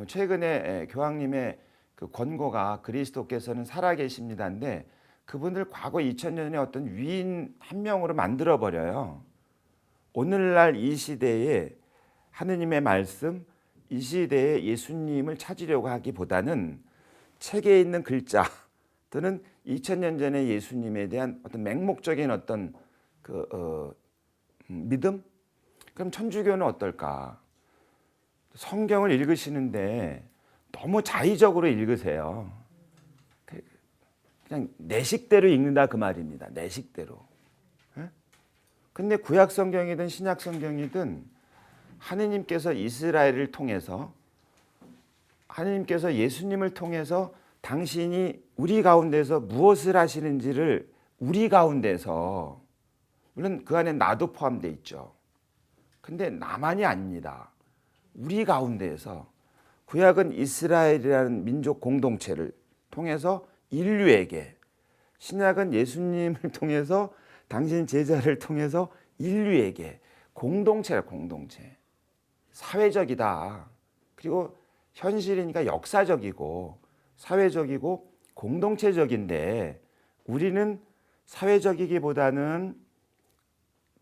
최근에 교황님의 그 권고가 그리스도께서는 살아계십니다인데, 그분들 과거 2000년의 어떤 위인 한 명으로 만들어버려요. 오늘날 이 시대에 하느님의 말씀, 이 시대에 예수님을 찾으려고 하기보다는 책에 있는 글자 또는 2000년 전의 예수님에 대한 어떤 맹목적인 어떤 믿음? 그럼 천주교는 어떨까? 성경을 읽으시는데 너무 자의적으로 읽으세요. 그냥 내 식대로 읽는다 그 말입니다. 내 식대로. 근데 구약 성경이든 신약 성경이든 하느님께서 이스라엘을 통해서, 하느님께서 예수님을 통해서 당신이 우리 가운데서 무엇을 하시는지를 우리 가운데서, 물론 그 안에 나도 포함되어 있죠. 근데 나만이 아닙니다. 우리 가운데에서, 구약은 이스라엘이라는 민족 공동체를 통해서 인류에게, 신약은 예수님을 통해서 당신 제자를 통해서 인류에게, 공동체라, 공동체. 사회적이다. 그리고 현실이니까 역사적이고 사회적이고 공동체적인데, 우리는 사회적이기보다는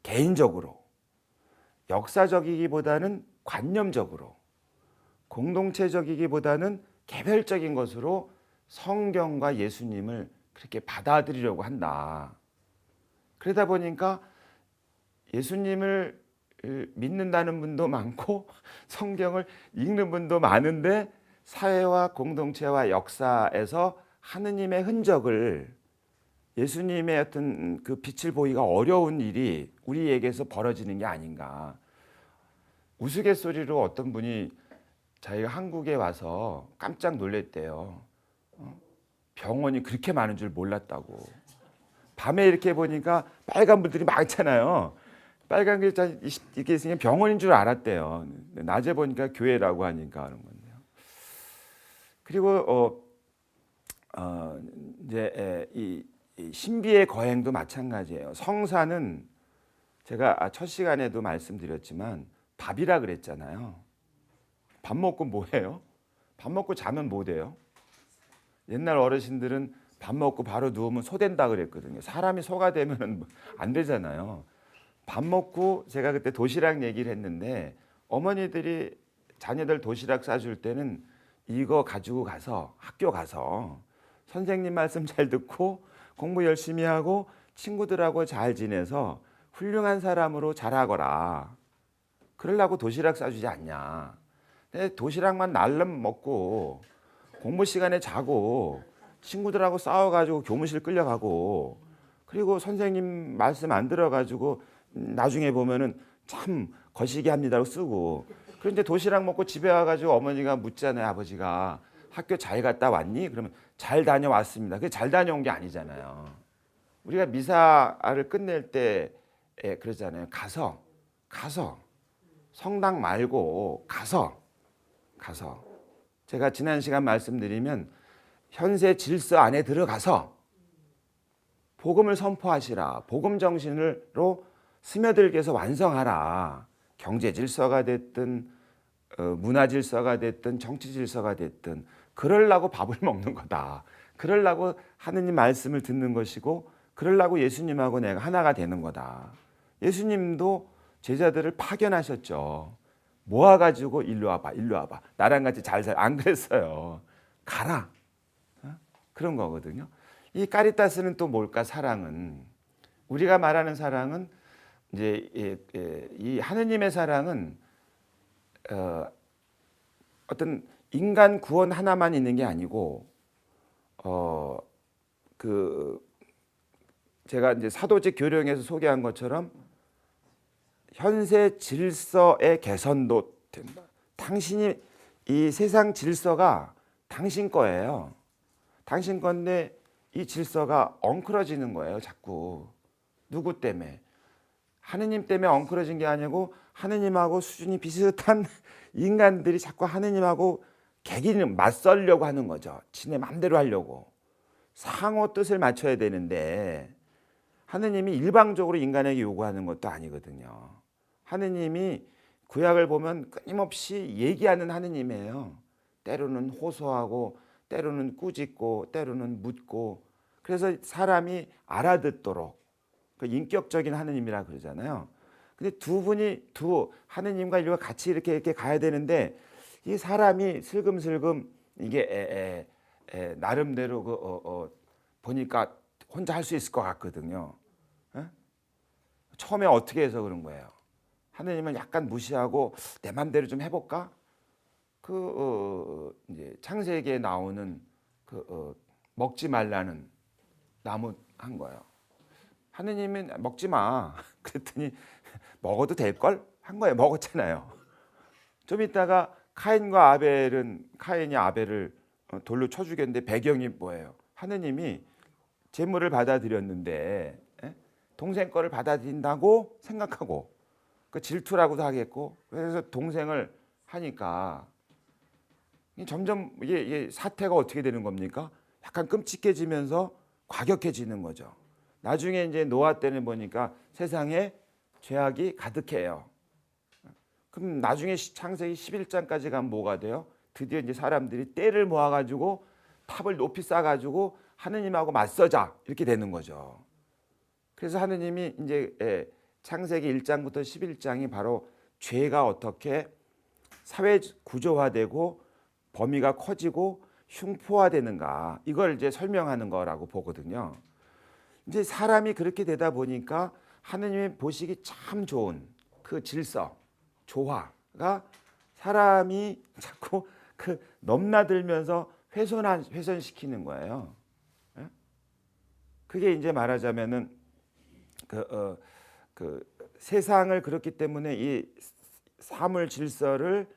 개인적으로, 역사적이기보다는 관념적으로, 공동체적이기보다는 개별적인 것으로 성경과 예수님을 그렇게 받아들이려고 한다. 그러다 보니까 예수님을 믿는다는 분도 많고 성경을 읽는 분도 많은데 사회와 공동체와 역사에서 하느님의 흔적을, 예수님의 어떤 그 빛을 보기가 어려운 일이 우리에게서 벌어지는 게 아닌가. 우스갯소리로 어떤 분이 자기가 한국에 와서 깜짝 놀랬대요. 병원이 그렇게 많은 줄 몰랐다고. 밤에 이렇게 보니까 빨간 불들이 많잖아요. 빨간 게 이렇게 있으니까 병원인 줄 알았대요. 낮에 보니까 교회라고 하니까 그런 건데요. 그리고 이제 이 신비의 거행도 마찬가지예요. 성사는 제가 첫 시간에도 말씀드렸지만 밥이라 그랬잖아요. 밥 먹고 뭐 해요? 밥 먹고 자면 뭐 돼요? 옛날 어르신들은 밥 먹고 바로 누우면 소된다 그랬거든요. 사람이 소가 되면 안 되잖아요. 밥 먹고 제가 그때 도시락 얘기를 했는데 어머니들이 자녀들 도시락 싸줄 때는 이거 가지고 가서 학교 가서 선생님 말씀 잘 듣고 공부 열심히 하고 친구들하고 잘 지내서 훌륭한 사람으로 자라거라. 그러려고 도시락 싸주지 않냐. 근데 도시락만 날름 먹고 공부 시간에 자고 친구들하고 싸워가지고 교무실 끌려가고 그리고 선생님 말씀 안 들어가지고 나중에 보면은 참 거시기 합니다라고 쓰고 그런데 도시락 먹고 집에 와가지고 어머니가 묻잖아요. 아버지가 학교 잘 갔다 왔니? 그러면 잘 다녀왔습니다. 그게 잘 다녀온 게 아니잖아요. 우리가 미사를 끝낼 때 그러잖아요. 가서 성당 말고 가서 제가 지난 시간 말씀드리면 현세 질서 안에 들어가서 복음을 선포하시라. 복음 정신으로 스며들게 해서 완성하라. 경제 질서가 됐든 문화 질서가 됐든 정치 질서가 됐든 그러려고 밥을 먹는 거다. 그러려고 하느님 말씀을 듣는 것이고 그러려고 예수님하고 내가 하나가 되는 거다. 예수님도 제자들을 파견하셨죠. 모아가지고 일로 와봐. 나랑 같이 잘 살. 안 그랬어요. 가라. 그런 거거든요. 이 카리타스는 또 뭘까? 사랑은, 우리가 말하는 사랑은 이제 이 하느님의 사랑은 어떤 인간 구원 하나만 있는 게 아니고 그 제가 이제 사도직 교령에서 소개한 것처럼 현세 질서의 개선도 된다. 당신이 이 세상 질서가 당신 거예요. 당신 건데 이 질서가 엉클어지는 거예요. 자꾸 누구 때문에? 하느님 때문에 엉클어진 게 아니고 하느님하고 수준이 비슷한 인간들이 자꾸 하느님하고 개기는 맞설려고 하는 거죠. 지네 맘대로 하려고. 상호 뜻을 맞춰야 되는데 하느님이 일방적으로 인간에게 요구하는 것도 아니거든요. 하느님이 구약을 보면 끊임없이 얘기하는 하느님이에요. 때로는 호소하고 때로는 꾸짖고 때로는 묻고 그래서 사람이 알아듣도록 그 인격적인 하느님이라 그러잖아요. 근데 두 하느님과 인류가 같이 이렇게 가야 되는데 이 사람이 슬금슬금 이게 나름대로 보니까 혼자 할 수 있을 것 같거든요. 에? 처음에 어떻게 해서 그런 거예요? 하느님은 약간 무시하고 내 맘대로 좀 해볼까? 이제 창세기에 나오는 먹지 말라는 나무 한 거예요. 하느님은 먹지 마. 그랬더니 먹어도 될 걸? 한 거예요. 먹었잖아요. 좀 있다가 카인이 아벨을 돌로 쳐 죽였는데 배경이 뭐예요? 하느님이 제물을 받아들였는데 동생 거를 받아들인다고 생각하고 그 질투라고도 하겠고 그래서 동생을 하니까 점점 이게 사태가 어떻게 되는 겁니까? 약간 끔찍해지면서 과격해지는 거죠. 나중에 이제 노아 때는 보니까 세상에 죄악이 가득해요. 그럼 나중에 창세기 11장까지 가면 뭐가 돼요? 드디어 이제 사람들이 떼를 모아가지고 탑을 높이 쌓아가지고 하느님하고 맞서자 이렇게 되는 거죠. 그래서 하느님이 이제 창세기 1장부터 11장이 바로 죄가 어떻게 사회 구조화되고 범위가 커지고 흉포화되는가 이걸 이제 설명하는 거라고 보거든요. 이제 사람이 그렇게 되다 보니까 하느님이 보시기 참 좋은 그 질서, 조화가 사람이 자꾸 그 넘나들면서 훼손시키는 거예요. 예? 그게 이제 말하자면은 그 세상을 그렇기 때문에 이 사물 질서를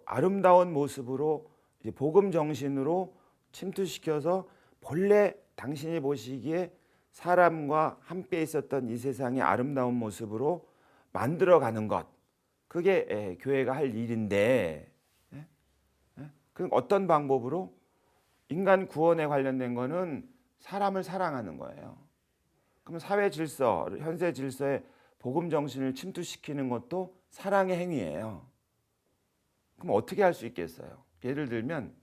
아름다운 모습으로 이제 복음 정신으로 침투시켜서 본래 당신이 보시기에 사람과 함께 있었던 이 세상의 아름다운 모습으로 만들어가는 것, 그게 교회가 할 일인데, 그 어떤 방법으로? 인간 구원에 관련된 거는 사람을 사랑하는 거예요. 그럼 사회 질서, 현세 질서에 복음 정신을 침투시키는 것도 사랑의 행위예요. 그럼 어떻게 할 수 있겠어요? 예를 들면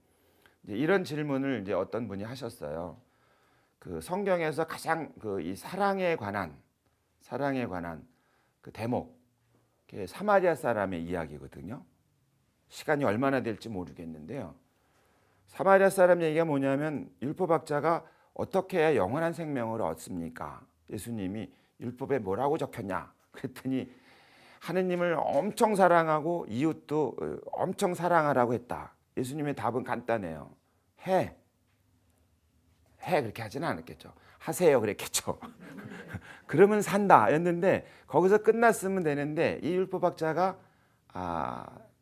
이제 이런 질문을 이제 어떤 분이 하셨어요. 그 성경에서 가장 그 이 사랑에 관한 그 대목, 그게 사마리아 사람의 이야기거든요. 시간이 얼마나 될지 모르겠는데요. 사마리아 사람 얘기가 뭐냐면 율법학자가 어떻게 해야 영원한 생명을 얻습니까? 예수님이 율법에 뭐라고 적혔냐? 그랬더니 하느님을 엄청 사랑하고 이웃도 엄청 사랑하라고 했다. 예수님의 답은 간단해요. 해 그렇게 하지는 않았겠죠. 하세요 그랬겠죠. 그러면 산다 였는데 거기서 끝났으면 되는데 이 율법학자가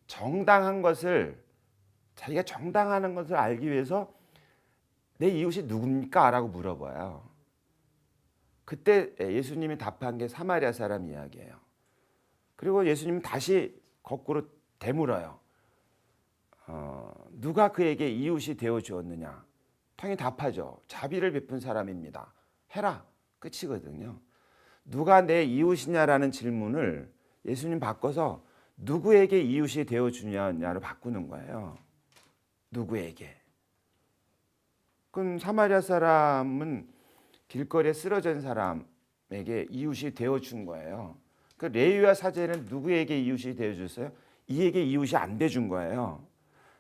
정당한 것을, 자기가 정당하는 것을 알기 위해서 내 이웃이 누굽니까? 라고 물어봐요. 그때 예수님이 답한 게 사마리아 사람 이야기예요. 그리고 예수님은 다시 거꾸로 되물어요. 누가 그에게 이웃이 되어 주었느냐? 당연히 답하죠. 자비를 베푼 사람입니다. 해라. 끝이거든요. 누가 내 이웃이냐라는 질문을 예수님 바꿔서 누구에게 이웃이 되어 주냐로 바꾸는 거예요. 누구에게? 그럼 사마리아 사람은 길거리에 쓰러진 사람에게 이웃이 되어 준 거예요. 그 레위와 사제는 누구에게 이웃이 되어 줬어요? 이에게 이웃이 안 돼 준 거예요.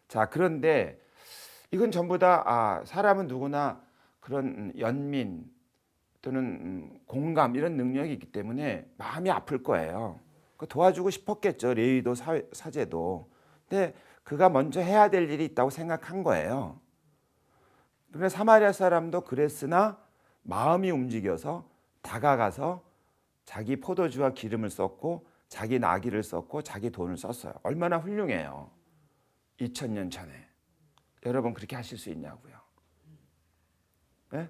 자, 그런데 이건 전부 다 사람은 누구나 그런 연민 또는 공감 이런 능력이 있기 때문에 마음이 아플 거예요. 도와주고 싶었겠죠. 레위도 사제도. 근데 그가 먼저 해야 될 일이 있다고 생각한 거예요. 그런데 사마리아 사람도 그랬으나 마음이 움직여서 다가가서 자기 포도주와 기름을 썼고 자기 나귀를 썼고 자기 돈을 썼어요. 얼마나 훌륭해요. 2000년 전에. 여러분 그렇게 하실 수 있냐고요? 네?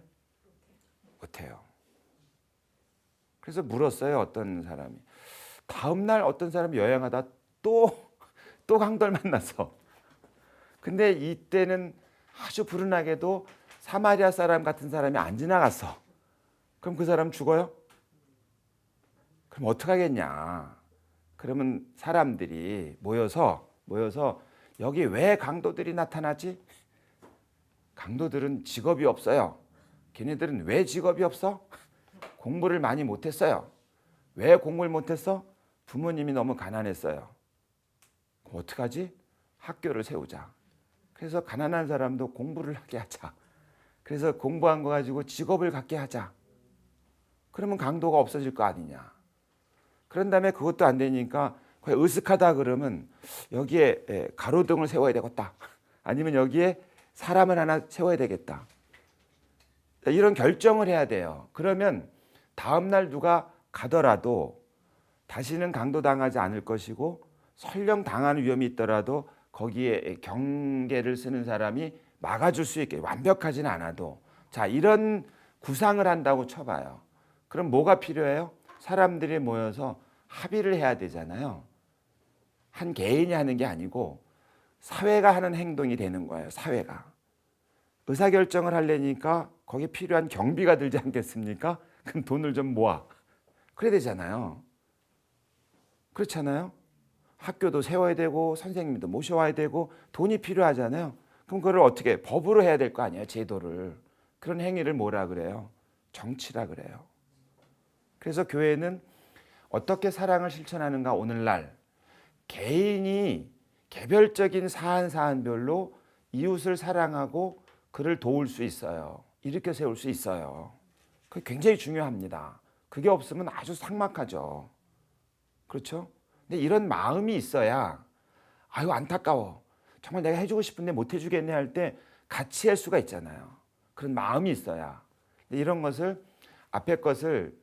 못해요. 그래서 물었어요. 어떤 사람이. 다음 날 어떤 사람이 여행하다 또 강도를 만났어. 근데 이때는 아주 불운하게도 사마리아 사람 같은 사람이 안 지나갔어. 그럼 그 사람 죽어요? 그럼 어떡하겠냐? 그러면 사람들이 모여서 여기 왜 강도들이 나타나지? 강도들은 직업이 없어요. 걔네들은 왜 직업이 없어? 공부를 많이 못했어요. 왜 공부를 못했어? 부모님이 너무 가난했어요. 그럼 어떡하지? 학교를 세우자. 그래서 가난한 사람도 공부를 하게 하자. 그래서 공부한 거 가지고 직업을 갖게 하자. 그러면 강도가 없어질 거 아니냐. 그런 다음에 그것도 안 되니까 거의 으슥하다 그러면 여기에 가로등을 세워야 되겠다. 아니면 여기에 사람을 하나 세워야 되겠다. 이런 결정을 해야 돼요. 그러면 다음 날 누가 가더라도 다시는 강도당하지 않을 것이고 설령 당하는 위험이 있더라도 거기에 경계를 쓰는 사람이 막아줄 수 있게, 완벽하지는 않아도. 자, 이런 구상을 한다고 쳐봐요. 그럼 뭐가 필요해요? 사람들이 모여서 합의를 해야 되잖아요. 한 개인이 하는 게 아니고 사회가 하는 행동이 되는 거예요. 사회가. 의사결정을 하려니까 거기에 필요한 경비가 들지 않겠습니까? 그럼 돈을 좀 모아. 그래야 되잖아요. 그렇잖아요. 학교도 세워야 되고 선생님도 모셔와야 되고 돈이 필요하잖아요. 그럼 그걸 어떻게 법으로 해야 될 거 아니에요. 제도를. 그런 행위를 뭐라 그래요? 정치라 그래요. 그래서 교회는 어떻게 사랑을 실천하는가? 오늘날 개인이 개별적인 사안별로 이웃을 사랑하고 그를 도울 수 있어요. 일으켜 세울 수 있어요. 그게 굉장히 중요합니다. 그게 없으면 아주 삭막하죠. 그렇죠? 근데 이런 마음이 있어야 아유 안타까워. 정말 내가 해주고 싶은데 못 해주겠네 할 때 같이 할 수가 있잖아요. 그런 마음이 있어야. 근데 이런 것을 앞에 것을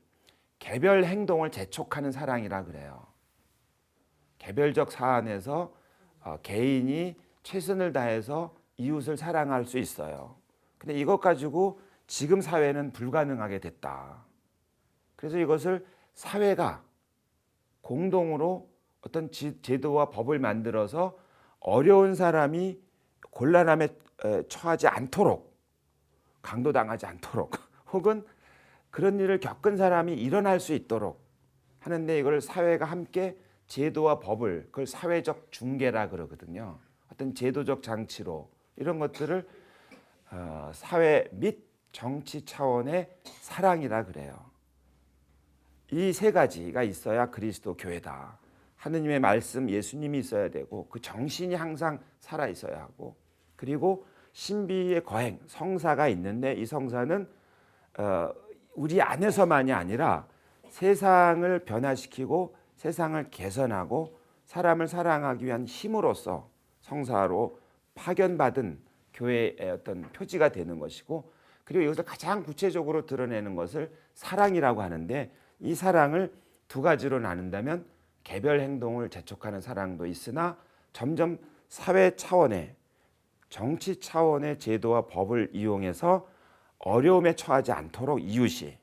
개별 행동을 재촉하는 사랑이라 그래요. 개별적 사안에서 개인이 최선을 다해서 이웃을 사랑할 수 있어요. 근데 이것 가지고 지금 사회는 불가능하게 됐다. 그래서 이것을 사회가 공동으로 어떤 제도와 법을 만들어서 어려운 사람이 곤란함에 처하지 않도록, 강도당하지 않도록 혹은 그런 일을 겪은 사람이 일어날 수 있도록 하는데 이걸 사회가 함께 제도와 법을 그걸 사회적 중개라 그러거든요. 어떤 제도적 장치로 이런 것들을 사회 및 정치 차원의 사랑이라 그래요. 이 세 가지가 있어야 그리스도 교회다. 하느님의 말씀, 예수님이 있어야 되고 그 정신이 항상 살아 있어야 하고 그리고 신비의 거행, 성사가 있는데 이 성사는 우리 안에서만이 아니라 세상을 변화시키고 세상을 개선하고 사람을 사랑하기 위한 힘으로써 성사로 파견받은 교회의 어떤 표지가 되는 것이고 그리고 여기서 가장 구체적으로 드러내는 것을 사랑이라고 하는데 이 사랑을 두 가지로 나눈다면 개별 행동을 재촉하는 사랑도 있으나 점점 사회 차원의 정치 차원의 제도와 법을 이용해서 어려움에 처하지 않도록 이웃이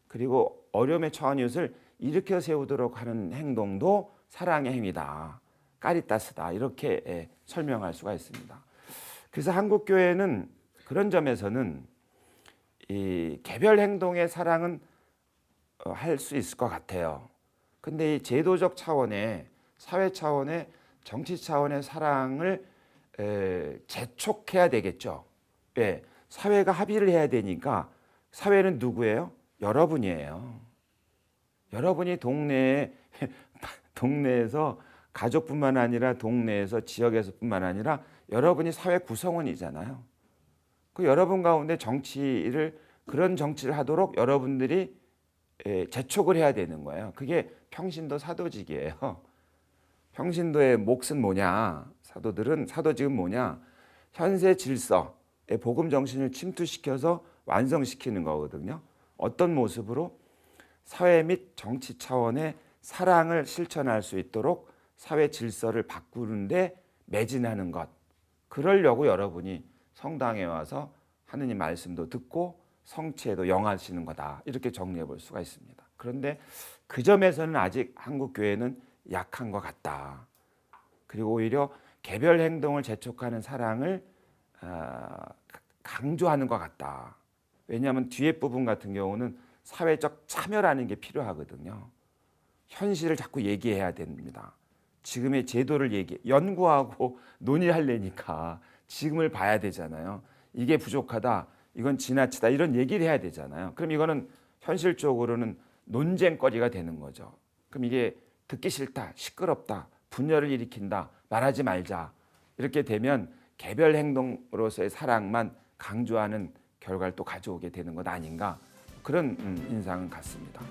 그리고 어려움에 처한 이웃을 일으켜 세우도록 하는 행동도 사랑의 행위다. 까리타스다. 이렇게 설명할 수가 있습니다. 그래서 한국 교회는 그런 점에서는 이 개별 행동의 사랑은 할 수 있을 것 같아요. 근데 이 제도적 차원의 사회 차원의 정치 차원의 사랑을 재촉해야 되겠죠. 예, 사회가 합의를 해야 되니까 사회는 누구예요? 여러분이에요. 여러분이 동네에서 가족뿐만 아니라 동네에서 지역에서뿐만 아니라 여러분이 사회 구성원이잖아요. 그 여러분 가운데 그런 정치를 하도록 여러분들이 재촉을 해야 되는 거예요. 그게 평신도 사도직이에요. 평신도의 몫은 뭐냐? 사도직은 뭐냐? 현세 질서의 복음 정신을 침투시켜서 완성시키는 거거든요. 어떤 모습으로? 사회 및 정치 차원의 사랑을 실천할 수 있도록 사회 질서를 바꾸는데 매진하는 것. 그러려고 여러분이 성당에 와서 하느님 말씀도 듣고 성취에도 영하시는 거다. 이렇게 정리해 볼 수가 있습니다. 그런데 그 점에서는 아직 한국 교회는 약한 것 같다. 그리고 오히려 개별 행동을 재촉하는 사랑을 강조하는 것 같다. 왜냐하면 뒤에 부분 같은 경우는 사회적 참여라는 게 필요하거든요. 현실을 자꾸 얘기해야 됩니다. 지금의 제도를 연구하고 논의하려니까 지금을 봐야 되잖아요. 이게 부족하다, 이건 지나치다 이런 얘기를 해야 되잖아요. 그럼 이거는 현실적으로는 논쟁거리가 되는 거죠. 그럼 이게 듣기 싫다, 시끄럽다, 분열을 일으킨다, 말하지 말자 이렇게 되면 개별 행동으로서의 사랑만 강조하는 결과를 또 가져오게 되는 것 아닌가 그런 인상은 같습니다.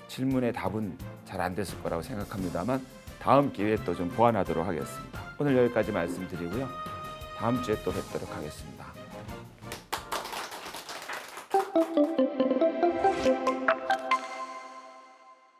질문의 답은 잘 안 됐을 거라고 생각합니다만 다음 기회에 또 좀 보완하도록 하겠습니다. 오늘 여기까지 말씀드리고요. 다음 주에 또 뵙도록 하겠습니다.